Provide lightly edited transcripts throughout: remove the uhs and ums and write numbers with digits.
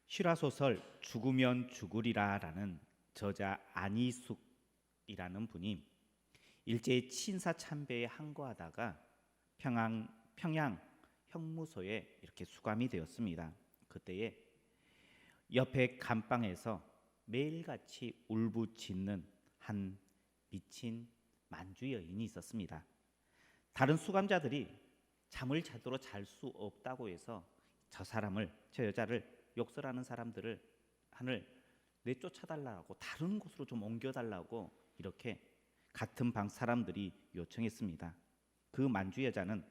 실화소설 죽으면 죽으리라라는 저자 안희숙이라는 분이 일제의 친사 참배에 항거하다가 평양 형무소에 이렇게 수감이 되었습니다. 그때에 옆에 감방에서 매일같이 울부짖는 한 미친 만주 여인이 있었습니다. 다른 수감자들이 잠을 제대로 잘 수 없다고 해서 저 여자를 욕설하는 사람들을 하늘 내쫓아달라고, 다른 곳으로 좀 옮겨달라고 이렇게 같은 방 사람들이 요청했습니다. 그 만주 여자는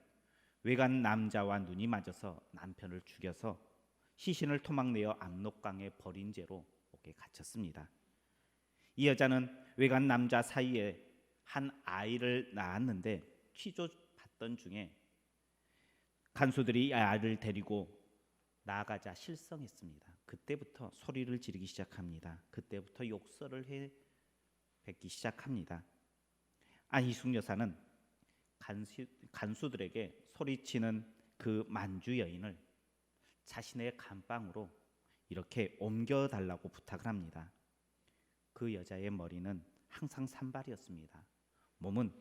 외간 남자와 눈이 맞아서 남편을 죽여서 시신을 토막내어 압록강에 버린 채로 옥에 갇혔습니다. 이 여자는 외간 남자 사이에 한 아이를 낳았는데 취조받던 중에 간수들이 아이를 데리고 나가자 실성했습니다. 그때부터 소리를 지르기 시작합니다. 그때부터 욕설을 해 뱉기 시작합니다. 안희숙 여사는 간수들에게 소리치는 그 만주 여인을 자신의 감방으로 이렇게 옮겨달라고 부탁을 합니다. 그 여자의 머리는 항상 산발이었습니다. 몸은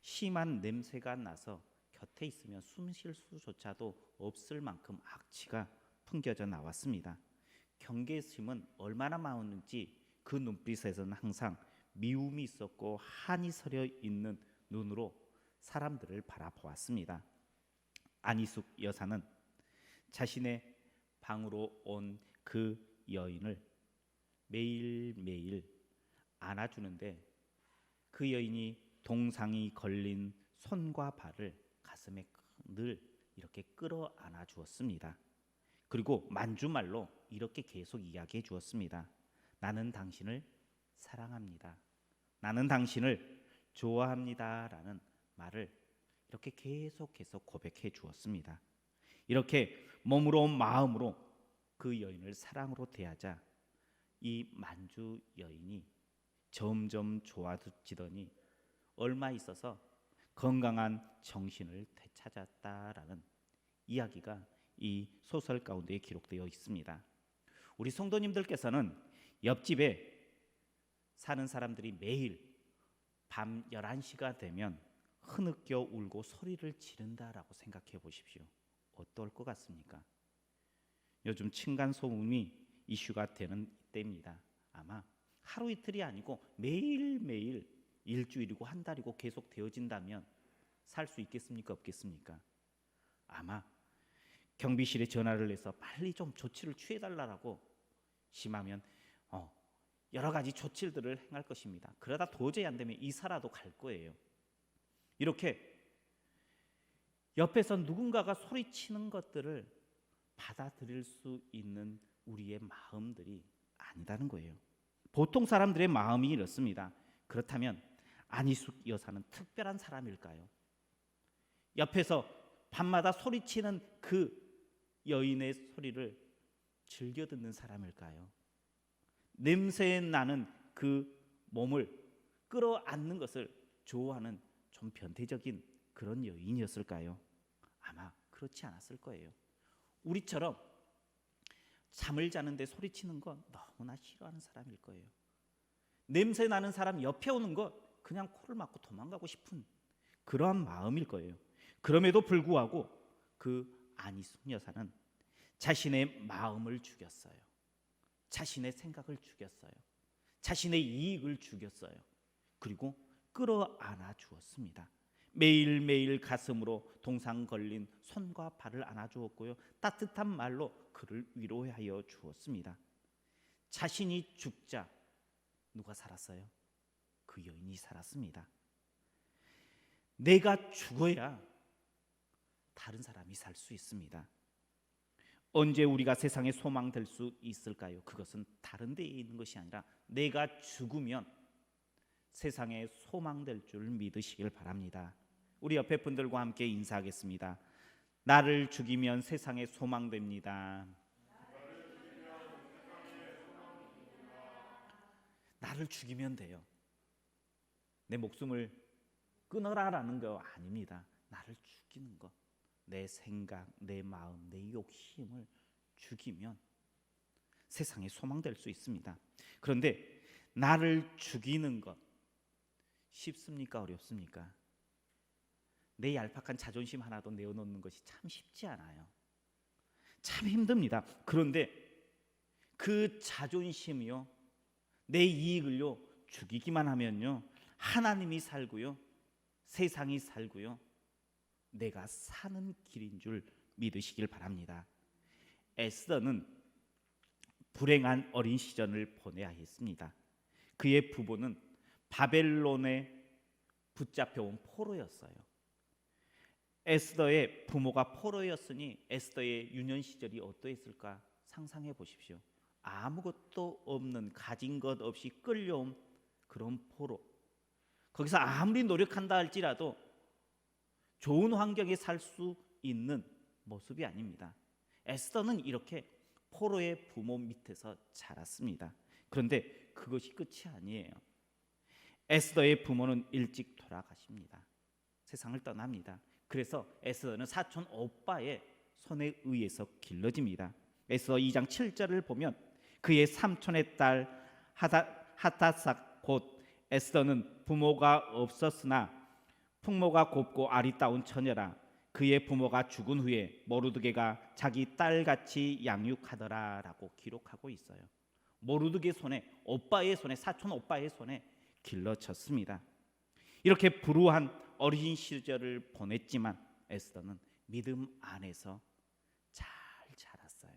심한 냄새가 나서 곁에 있으면 숨 쉴 수조차도 없을 만큼 악취가 풍겨져 나왔습니다. 경계심은 얼마나 많은지 그 눈빛에서는 항상 미움이 있었고 한이 서려 있는 눈으로 사람들을 바라보았습니다. 안희숙 여사는 자신의 방으로 온 그 여인을 매일매일 안아주는데 그 여인이 동상이 걸린 손과 발을 가슴에 늘 이렇게 끌어안아 주었습니다. 그리고 만주말로 이렇게 계속 이야기해 주었습니다. 나는 당신을 사랑합니다. 나는 당신을 좋아합니다. 라는 말을 이렇게 계속 고백해 주었습니다. 이렇게 몸으로 마음으로 그 여인을 사랑으로 대하자 이 만주 여인이 점점 좋아지더니 얼마 있어서 건강한 정신을 되찾았다라는 이야기가 이 소설 가운데 기록되어 있습니다. 우리 성도님들께서는 옆집에 사는 사람들이 매일 밤 11시가 되면 흐느껴 울고 소리를 지른다라고 생각해 보십시오. 어떨 것 같습니까? 요즘 층간소음이 이슈가 되는 때입니다. 아마 하루 이틀이 아니고 매일매일 일주일이고 한 달이고 계속 되어진다면 살 수 있겠습니까? 없겠습니까? 아마 경비실에 전화를 해서 빨리 좀 조치를 취해달라고, 심하면 여러 가지 조치들을 행할 것입니다. 그러다 도저히 안 되면 이사라도 갈 거예요. 이렇게 옆에서 누군가가 소리치는 것들을 받아들일 수 있는 우리의 마음들이 아니다는 거예요. 보통 사람들의 마음이 이렇습니다. 그렇다면 안희숙 여사는 특별한 사람일까요? 옆에서 밤마다 소리치는 그 여인의 소리를 즐겨 듣는 사람일까요? 냄새 나는 그 몸을 끌어안는 것을 좋아하는 좀 변태적인 그런 여인이었을까요? 아마 그렇지 않았을 거예요. 우리처럼 잠을 자는데 소리치는 건 너무나 싫어하는 사람일 거예요. 냄새 나는 사람 옆에 오는 것 그냥 코를 막고 도망가고 싶은 그러한 마음일 거예요. 그럼에도 불구하고 그 안희숙 여사는 자신의 마음을 죽였어요. 자신의 생각을 죽였어요. 자신의 이익을 죽였어요. 그리고 끌어안아 주었습니다. 매일매일 가슴으로 동상 걸린 손과 발을 안아주었고요. 따뜻한 말로 그를 위로하여 주었습니다. 자신이 죽자 누가 살았어요? 그 여인이 살았습니다. 내가 죽어야 다른 사람이 살 수 있습니다. 언제 우리가 세상에 소망될 수 있을까요? 그것은 다른 데에 있는 것이 아니라 내가 죽으면 세상에 소망될 줄 믿으시길 바랍니다. 우리 옆에 분들과 함께 인사하겠습니다. 나를 죽이면 세상에 소망됩니다. 나를 죽이면 돼요. 내 목숨을 끊어라라는 거 아닙니다. 나를 죽이는 것, 내 생각, 내 마음, 내 욕심을 죽이면 세상의 소망 될 수 있습니다. 그런데 나를 죽이는 것 쉽습니까? 어렵습니까? 내 얄팍한 자존심 하나도 내어놓는 것이 참 쉽지 않아요. 참 힘듭니다. 그런데 그 자존심이요, 내 이익을요 죽이기만 하면요, 하나님이 살고요, 세상이 살고요, 내가 사는 길인 줄 믿으시길 바랍니다. 에스더는 불행한 어린 시절을 보내야 했습니다. 그의 부모는 바벨론에 붙잡혀온 포로였어요. 에스더의 부모가 포로였으니 에스더의 유년 시절이 어떠했을까 상상해 보십시오. 아무것도 없는, 가진 것 없이 끌려온 그런 포로, 거기서 아무리 노력한다 할지라도 좋은 환경에 살 수 있는 모습이 아닙니다. 에스더는 이렇게 포로의 부모 밑에서 자랐습니다. 그런데 그것이 끝이 아니에요. 에스더의 부모는 일찍 돌아가십니다. 세상을 떠납니다. 그래서 에스더는 사촌 오빠의 손에 의해서 길러집니다. 에스더 2장 7절을 보면 그의 삼촌의 딸 하닷삭 곧 에스더는 부모가 없었으나 풍모가 곱고 아리따운 처녀라. 그의 부모가 죽은 후에 모르드게가 자기 딸같이 양육하더라라고 기록하고 있어요. 모르드게 손에, 오빠의 손에, 사촌 오빠의 손에 길러졌습니다. 이렇게 불우한 어린 시절을 보냈지만 에스더는 믿음 안에서 잘 자랐어요.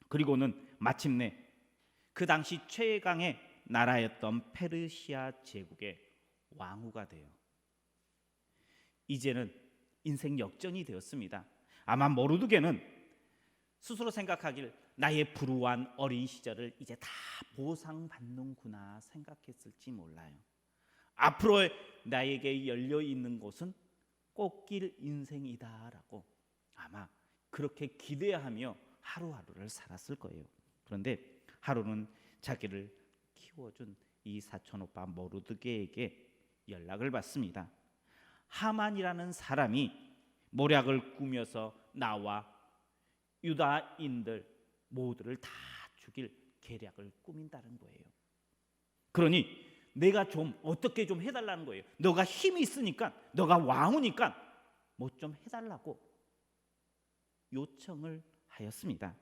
그리고는 마침내 그 당시 최강의 나라였던 페르시아 제국의 왕후가 돼요. 이제는 인생 역전이 되었습니다. 아마 모르드게는 스스로 생각하길 나의 불우한 어린 시절을 이제 다 보상받는구나 생각했을지 몰라요. 앞으로 나에게 열려 있는 곳은 꽃길 인생이다라고 아마 그렇게 기대하며 하루하루를 살았을 거예요. 그런데 하루는 자기를 키워준 이 사촌 오빠 모르드게에게 연락을 받습니다. 하만이라는 사람이 모략을 꾸며서 나와 유다인들 모두를 다 죽일 계략을 꾸민다는 거예요. 그러니 내가 좀 어떻게 좀 해달라는 거예요. 너가 힘이 있으니까, 너가 왕후니까 뭐 좀 해달라고 요청을 하였습니다.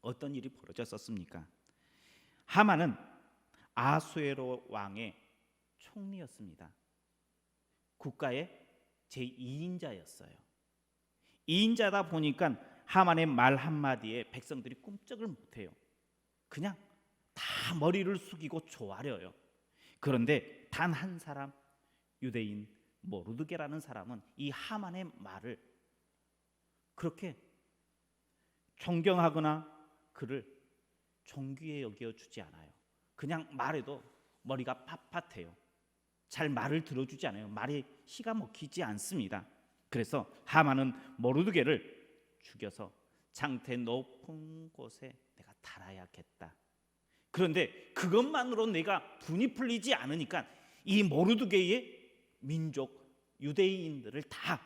어떤 일이 벌어졌었습니까? 하만은 아수에로 왕의 총리였습니다. 국가의 제2인자였어요. 2인자다 보니까 하만의 말 한마디에 백성들이 꿈쩍을 못해요. 그냥 다 머리를 숙이고 조아려요. 그런데 단 한 사람, 유대인 모르드게라는 사람은 이 하만의 말을 그렇게 존경하거나 그를 존귀에 여겨주지 않아요. 그냥 말해도 머리가 빳빳해요. 잘 말을 들어주지 않아요. 말에 씨가 먹히지 않습니다. 그래서 하만은 모르드게를 죽여서 장태 높은 곳에 내가 달아야겠다. 그런데 그것만으로 내가 분이 풀리지 않으니까 이 모르드게의 민족 유대인들을 다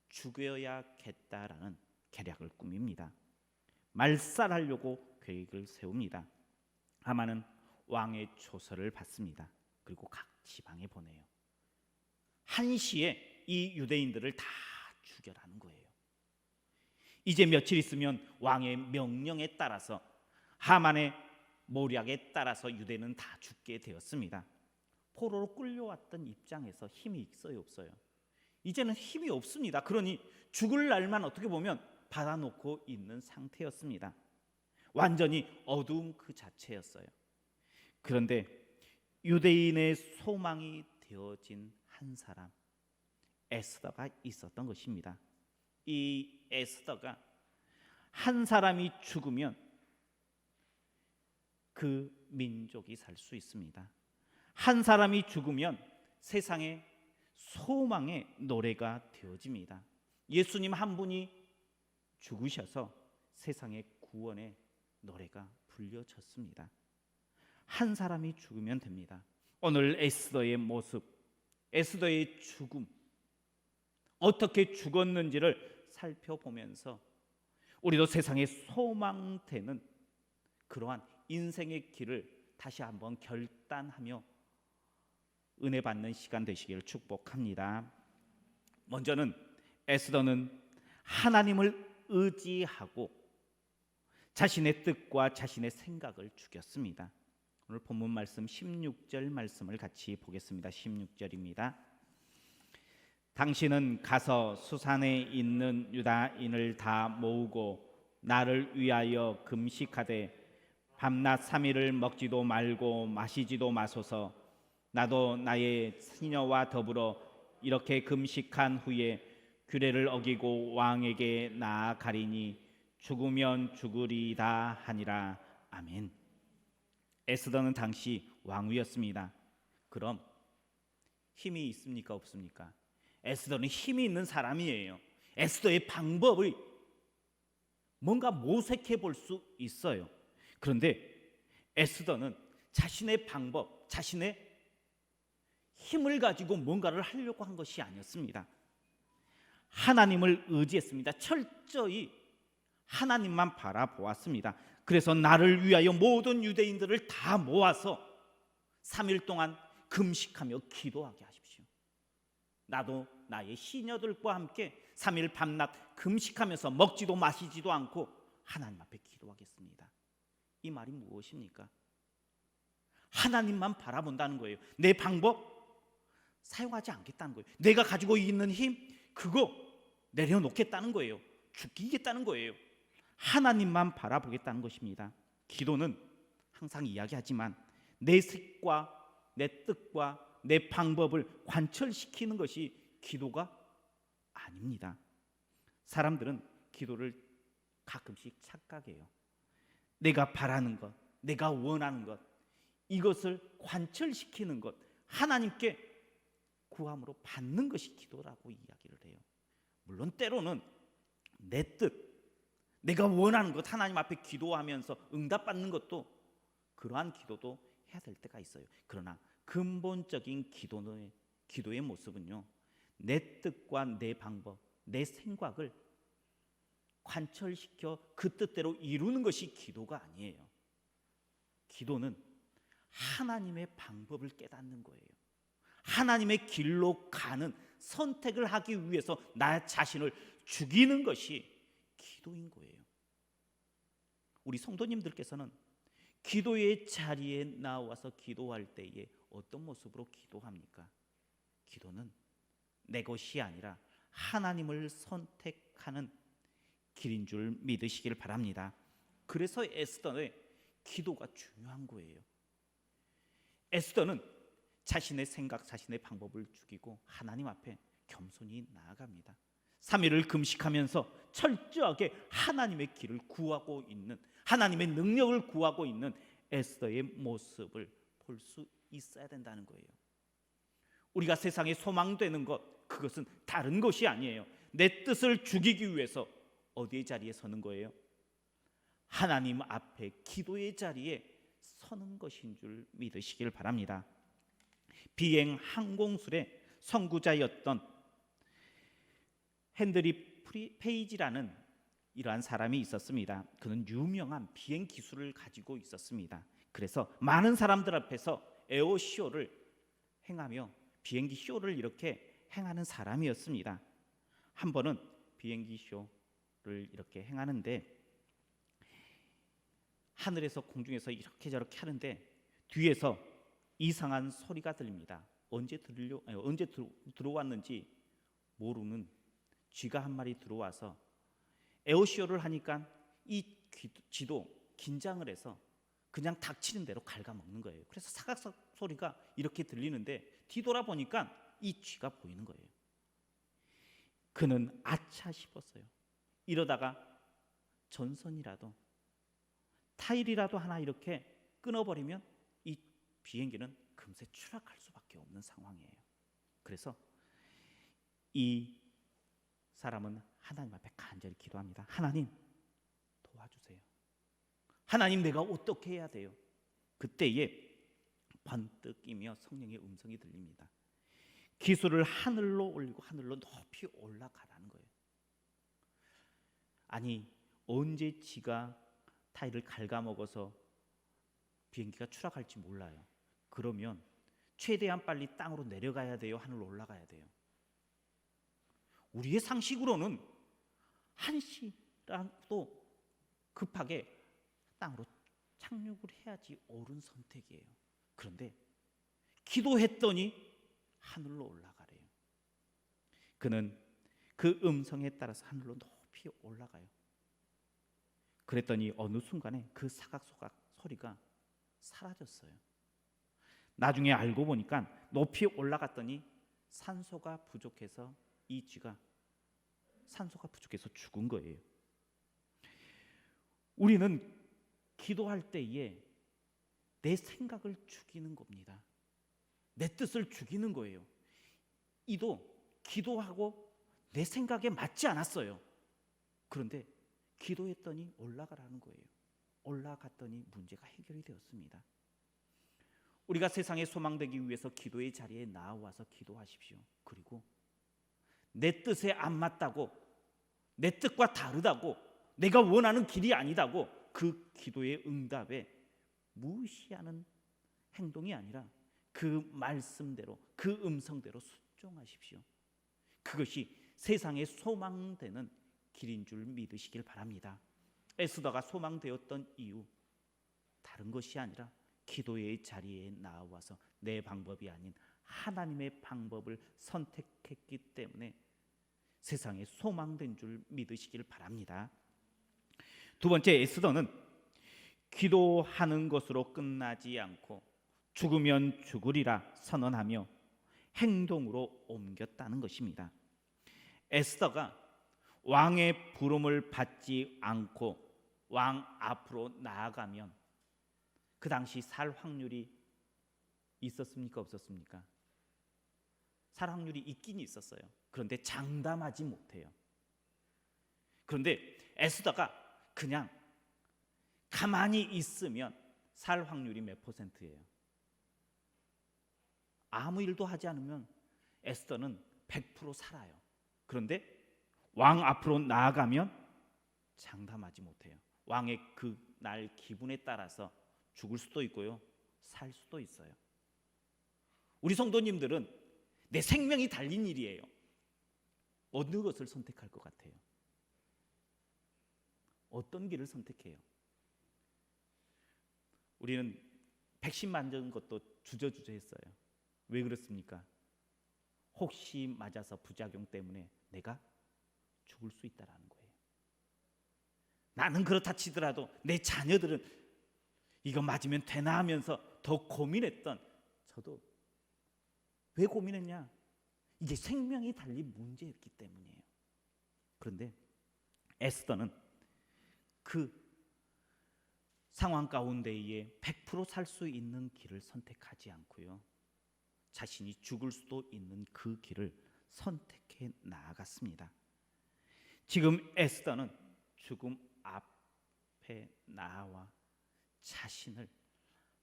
죽여야겠다라는 계략을 꾸밉니다. 말살하려고 계획을 세웁니다. 하만은 왕의 조서를 받습니다. 그리고 각 지방에 보내요. 한시에 이 유대인들을 다 죽여라는 거예요. 이제 며칠 있으면 왕의 명령에 따라서 하만의 모략에 따라서 유대는 다 죽게 되었습니다. 포로로 끌려왔던 입장에서 힘이 있어요, 없어요? 이제는 힘이 없습니다. 그러니 죽을 날만 어떻게 보면 받아놓고 있는 상태였습니다. 완전히 어두움 그 자체였어요. 그런데 유대인의 소망이 되어진 한 사람, 에스더가 있었던 것입니다. 이 에스더가 한 사람이 죽으면 그 민족이 살 수 있습니다. 한 사람이 죽으면 세상의 소망의 노래가 되어집니다. 예수님 한 분이 죽으셔서 세상의 구원의 노래가 불려졌습니다. 한 사람이 죽으면 됩니다. 오늘 에스더의 모습, 에스더의 죽음, 어떻게 죽었는지를 살펴보면서 우리도 세상의 소망되는 그러한 인생의 길을 다시 한번 결단하며 은혜 받는 시간 되시기를 축복합니다. 먼저는 에스더는 하나님을 의지하고 자신의 뜻과 자신의 생각을 죽였습니다. 오늘 본문 말씀 16절 말씀을 같이 보겠습니다. 16절입니다. 당신은 가서 수산에 있는 유다인을 다 모으고 나를 위하여 금식하되 밤낮 3일을 먹지도 말고 마시지도 마소서. 나도 나의 시녀와 더불어 이렇게 금식한 후에 규례를 어기고 왕에게 나아가리니 죽으면 죽으리다 하니라. 아멘. 에스더는 당시 왕위였습니다. 그럼 힘이 있습니까 없습니까? 에스더는 힘이 있는 사람이에요. 에스더의 방법을 뭔가 모색해 볼 수 있어요. 그런데 에스더는 자신의 방법, 자신의 힘을 가지고 뭔가를 하려고 한 것이 아니었습니다. 하나님을 의지했습니다. 철저히 하나님만 바라보았습니다. 그래서 나를 위하여 모든 유대인들을 다 모아서 3일 동안 금식하며 기도하게 하십시오. 나도 나의 시녀들과 함께 3일 밤낮 금식하면서 먹지도 마시지도 않고 하나님 앞에 기도하겠습니다. 이 말이 무엇입니까? 하나님만 바라본다는 거예요. 내 방법 사용하지 않겠다는 거예요. 내가 가지고 있는 힘 그거 내려놓겠다는 거예요. 죽이겠다는 거예요. 하나님만 바라보겠다는 것입니다. 기도는 항상 이야기하지만 내 색과 내 뜻과 내 방법을 관철시키는 것이 기도가 아닙니다. 사람들은 기도를 가끔씩 착각해요. 내가 바라는 것, 내가 원하는 것, 이것을 관철시키는 것, 하나님께 구함으로 받는 것이 기도라고 이야기를 해요. 물론 때로는 내 뜻, 내가 원하는 것 하나님 앞에 기도하면서 응답받는 것도 그러한 기도도 해야 될 때가 있어요. 그러나 근본적인 기도의 모습은요, 내 뜻과 내 방법, 내 생각을 관철시켜 그 뜻대로 이루는 것이 기도가 아니에요. 기도는 하나님의 방법을 깨닫는 거예요. 하나님의 길로 가는 선택을 하기 위해서 나 자신을 죽이는 것이 기도인 거예요. 우리 성도님들께서는 기도의 자리에 나와서 기도할 때에 어떤 모습으로 기도합니까? 기도는 내 것이 아니라 하나님을 선택하는 길인 줄 믿으시길 바랍니다. 그래서 에스더의 기도가 중요한 거예요. 에스더는 자신의 생각, 자신의 방법을 죽이고 하나님 앞에 겸손히 나아갑니다. 3일을 금식하면서 철저하게 하나님의 길을 구하고 있는, 하나님의 능력을 구하고 있는 에스더의 모습을 볼 수 있어야 된다는 거예요. 우리가 세상에 소망되는 것, 그것은 다른 것이 아니에요. 내 뜻을 죽이기 위해서 어디의 자리에 서는 거예요? 하나님 앞에 기도의 자리에 서는 것인 줄 믿으시길 바랍니다. 비행 항공술의 선구자였던 헨드리 페이지라는 이러한 사람이 있었습니다. 그는 유명한 비행 기술을 가지고 있었습니다. 그래서 많은 사람들 앞에서 에어쇼를 행하며 비행기 쇼를 이렇게 행하는 사람이었습니다. 한 번은 비행기 쇼를 이렇게 행하는데 하늘에서 공중에서 이렇게 저렇게 하는데 뒤에서 이상한 소리가 들립니다. 언제 들어왔는지 모르는 쥐가 한 마리 들어와서 에어쇼를 하니까 이 쥐도 긴장을 해서 그냥 닥치는 대로 갉아먹는 거예요. 그래서 사각사각 소리가 이렇게 들리는데 뒤돌아보니까 이 쥐가 보이는 거예요. 그는 아차 싶었어요. 이러다가 전선이라도 타일이라도 하나 이렇게 끊어버리면 이 비행기는 금세 추락할 수밖에 없는 상황이에요. 그래서 이 사람은 하나님 앞에 간절히 기도합니다. 하나님 도와주세요. 하나님 내가 어떻게 해야 돼요? 그때에 번뜩이며 성령의 음성이 들립니다. 기술을 하늘로 올리고 하늘로 높이 올라가라는 거예요. 아니 언제 지가 타이를 갉아먹어서 비행기가 추락할지 몰라요. 그러면 최대한 빨리 땅으로 내려가야 돼요? 하늘로 올라가야 돼요? 우리의 상식으로는 한시라도 급하게 땅으로 착륙을 해야지 옳은 선택이에요. 그런데 기도했더니 하늘로 올라가래요. 그는 그 음성에 따라서 하늘로 높이 올라가요. 그랬더니 어느 순간에 그 사각소각 소리가 사라졌어요. 나중에 알고 보니까 높이 올라갔더니 산소가 부족해서 이 쥐가 산소가 부족해서 죽은 거예요. 우리는 기도할 때에 내 생각을 죽이는 겁니다. 내 뜻을 죽이는 거예요. 이도 기도하고 내 생각에 맞지 않았어요. 그런데 기도했더니 올라가라는 거예요. 올라갔더니 문제가 해결이 되었습니다. 우리가 세상에 소망되기 위해서 기도의 자리에 나와서 기도하십시오. 그리고 내 뜻에 안 맞다고, 내 뜻과 다르다고, 내가 원하는 길이 아니다고 그 기도의 응답에 무시하는 행동이 아니라 그 말씀대로, 그 음성대로 순종하십시오. 그것이 세상에 소망되는 길인 줄 믿으시길 바랍니다. 에스더가 소망되었던 이유, 다른 것이 아니라 기도의 자리에 나와서 내 방법이 아닌 하나님의 방법을 선택했기 때문에 세상에 소망된 줄 믿으시길 바랍니다. 두 번째, 에스더는 기도하는 것으로 끝나지 않고 죽으면 죽으리라 선언하며 행동으로 옮겼다는 것입니다. 에스더가 왕의 부름을 받지 않고 왕 앞으로 나아가면 그 당시 살 확률이 있었습니까? 없었습니까? 살 확률이 있긴 있었어요. 그런데 장담하지 못해요. 그런데 에스더가 그냥 가만히 있으면 살 확률이 몇 %예요? 아무 일도 하지 않으면 에스더는 100% 살아요. 그런데 왕 앞으로 나아가면 장담하지 못해요. 왕의 그 날 기분에 따라서 죽을 수도 있고요, 살 수도 있어요. 우리 성도님들은 내 생명이 달린 일이에요. 어느 것을 선택할 것 같아요? 어떤 길을 선택해요? 우리는 백신 맞은 것도 주저주저했어요. 왜 그렇습니까? 혹시 맞아서 부작용 때문에 내가 죽을 수 있다라는 거예요. 나는 그렇다 치더라도 내 자녀들은 이거 맞으면 되나 하면서 더 고민했던 저도 왜 고민했냐? 이게 생명이 달린 문제였기 때문이에요. 그런데 에스더는 그 상황 가운데에 100% 살 수 있는 길을 선택하지 않고요, 자신이 죽을 수도 있는 그 길을 선택해 나아갔습니다. 지금 에스더는 죽음 앞에 나와 자신을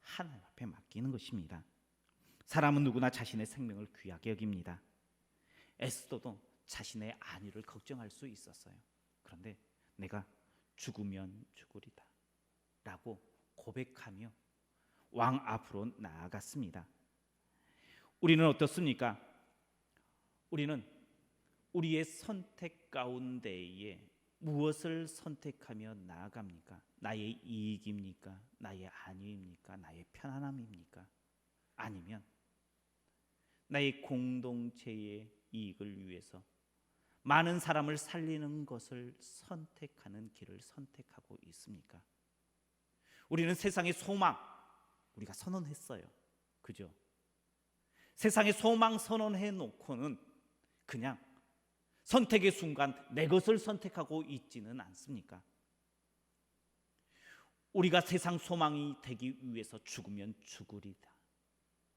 하나님 앞에 맡기는 것입니다. 사람은 누구나 자신의 생명을 귀하게 여깁니다. 에스더도 자신의 안위를 걱정할 수 있었어요. 그런데 내가 죽으면 죽으리다 라고 고백하며 왕 앞으로 나아갔습니다. 우리는 어떻습니까? 우리는 우리의 선택 가운데에 무엇을 선택하며 나아갑니까? 나의 이익입니까? 나의 안위입니까? 나의 편안함입니까? 아니면 나의 공동체의 이익을 위해서 많은 사람을 살리는 것을 선택하는 길을 선택하고 있습니까? 우리는 세상의 소망, 우리가 선언했어요. 그죠? 세상의 소망 선언해 놓고는 그냥 선택의 순간 내 것을 선택하고 있지는 않습니까? 우리가 세상 소망이 되기 위해서 죽으면 죽으리다,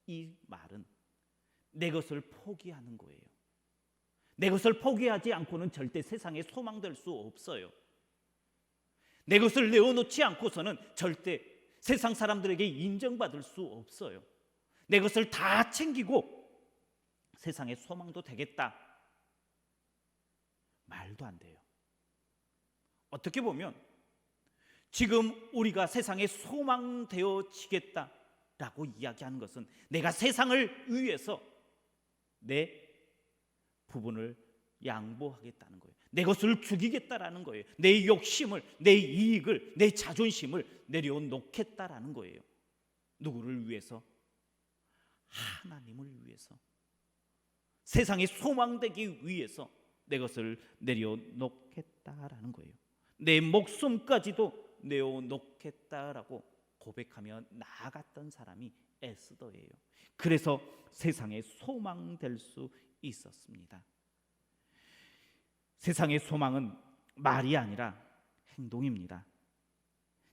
이 말은 내 것을 포기하는 거예요. 내 것을 포기하지 않고는 절대 세상에 소망될 수 없어요. 내 것을 내어놓지 않고서는 절대 세상 사람들에게 인정받을 수 없어요. 내 것을 다 챙기고 세상에 소망도 되겠다, 말도 안 돼요. 어떻게 보면 지금 우리가 세상에 소망되어지겠다라고 이야기하는 것은 내가 세상을 위해서 내 부분을 양보하겠다는 거예요. 내 것을 죽이겠다라는 거예요. 내 욕심을, 내 이익을, 내 자존심을 내려놓겠다라는 거예요. 누구를 위해서? 하나님을 위해서. 세상에 소망되기 위해서 내 것을 내려놓겠다라는 거예요. 내 목숨까지도 내어놓겠다라고 고백하며 나아갔던 사람이 에스더예요. 그래서 세상에 소망될 수 있었습니다. 세상의 소망은 말이 아니라 행동입니다.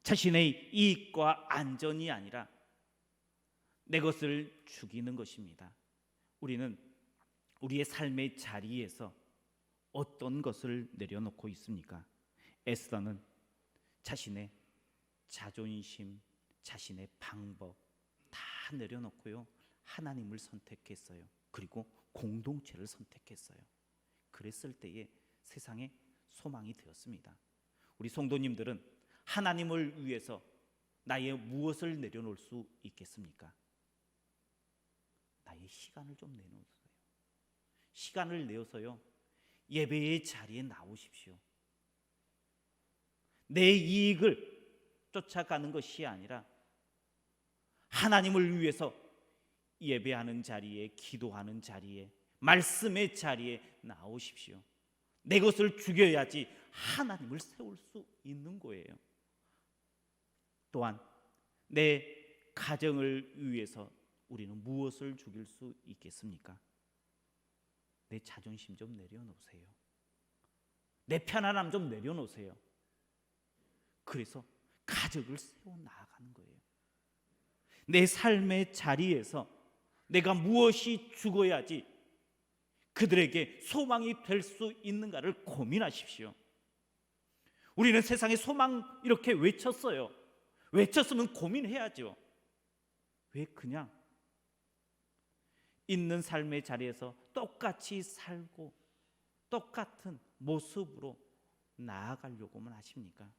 자신의 이익과 안전이 아니라 내 것을 죽이는 것입니다. 우리는 우리의 삶의 자리에서 어떤 것을 내려놓고 있습니까? 에스더는 자신의 자존심, 자신의 방법 다 내려놓고요, 하나님을 선택했어요. 그리고 공동체를 선택했어요. 그랬을 때에 세상에 소망이 되었습니다. 우리 성도님들은 하나님을 위해서 나의 무엇을 내려놓을 수 있겠습니까? 나의 시간을 좀 내놓으세요. 시간을 내어서요, 예배의 자리에 나오십시오. 내 이익을 쫓아가는 것이 아니라 하나님을 위해서 예배하는 자리에, 기도하는 자리에, 말씀의 자리에 나오십시오. 내 것을 죽여야지 하나님을 세울 수 있는 거예요. 또한 내 가정을 위해서 우리는 무엇을 죽일 수 있겠습니까? 내 자존심 좀 내려놓으세요. 내 편안함 좀 내려놓으세요. 그래서 가족을 세워 나아가는 거예요. 내 삶의 자리에서 내가 무엇이 죽어야지 그들에게 소망이 될 수 있는가를 고민하십시오. 우리는 세상에 소망 이렇게 외쳤어요. 외쳤으면 고민해야죠. 왜 그냥 있는 삶의 자리에서 똑같이 살고 똑같은 모습으로 나아가려고만 하십니까?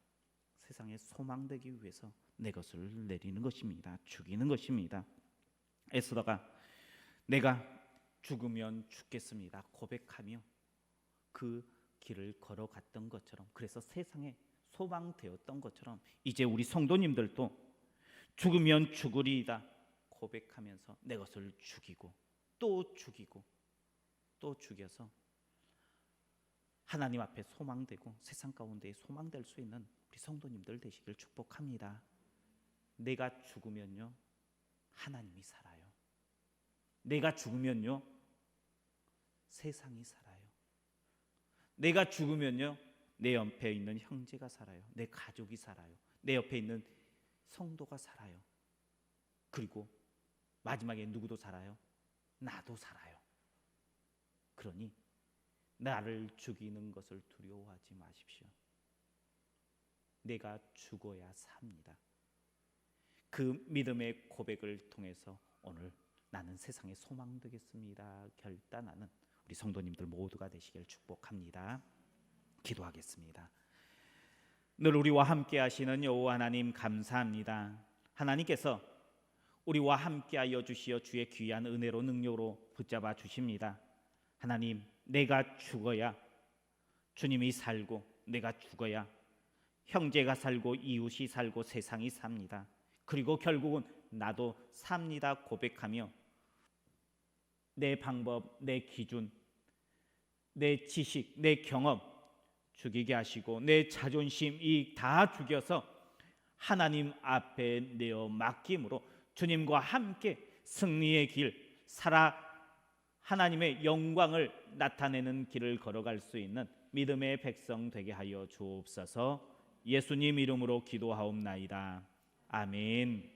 세상에 소망되기 위해서 내 것을 내리는 것입니다. 죽이는 것입니다. 에스더가 내가 죽으면 죽겠습니다 고백하며 그 길을 걸어갔던 것처럼, 그래서 세상에 소망되었던 것처럼 이제 우리 성도님들도 죽으면 죽으리이다 고백하면서 내 것을 죽이고 또 죽이고 또 죽여서 하나님 앞에 소망되고 세상 가운데 소망될 수 있는 우리 성도님들 되시길 축복합니다. 내가 죽으면요, 하나님이 살아요. 내가 죽으면요, 세상이 살아요. 내가 죽으면요, 내 옆에 있는 형제가 살아요. 내 가족이 살아요. 내 옆에 있는 성도가 살아요. 그리고 마지막에 누구도 살아요? 나도 살아요. 그러니 나를 죽이는 것을 두려워하지 마십시오. 내가 죽어야 삽니다. 그 믿음의 고백을 통해서 오늘 나는 세상에 소망 되겠습니다 결단하는 우리 성도님들 모두가 되시길 축복합니다. 기도하겠습니다. 늘 우리와 함께 하시는 여호와 하나님 감사합니다. 하나님께서 우리와 함께하여 주시어 주의 귀한 은혜로 능력으로 붙잡아 주십니다. 하나님, 내가 죽어야 주님이 살고, 내가 죽어야 형제가 살고 이웃이 살고 세상이 삽니다. 그리고 결국은 나도 삽니다 고백하며 내 방법, 내 기준, 내 지식, 내 경험 죽이게 하시고 내 자존심 이익 다 죽여서 하나님 앞에 내어 맡김으로 주님과 함께 승리의 길, 살아 하나님의 영광을 나타내는 길을 걸어갈 수 있는 믿음의 백성 되게 하여 주옵소서. 예수님 이름으로 기도하옵나이다. 아멘.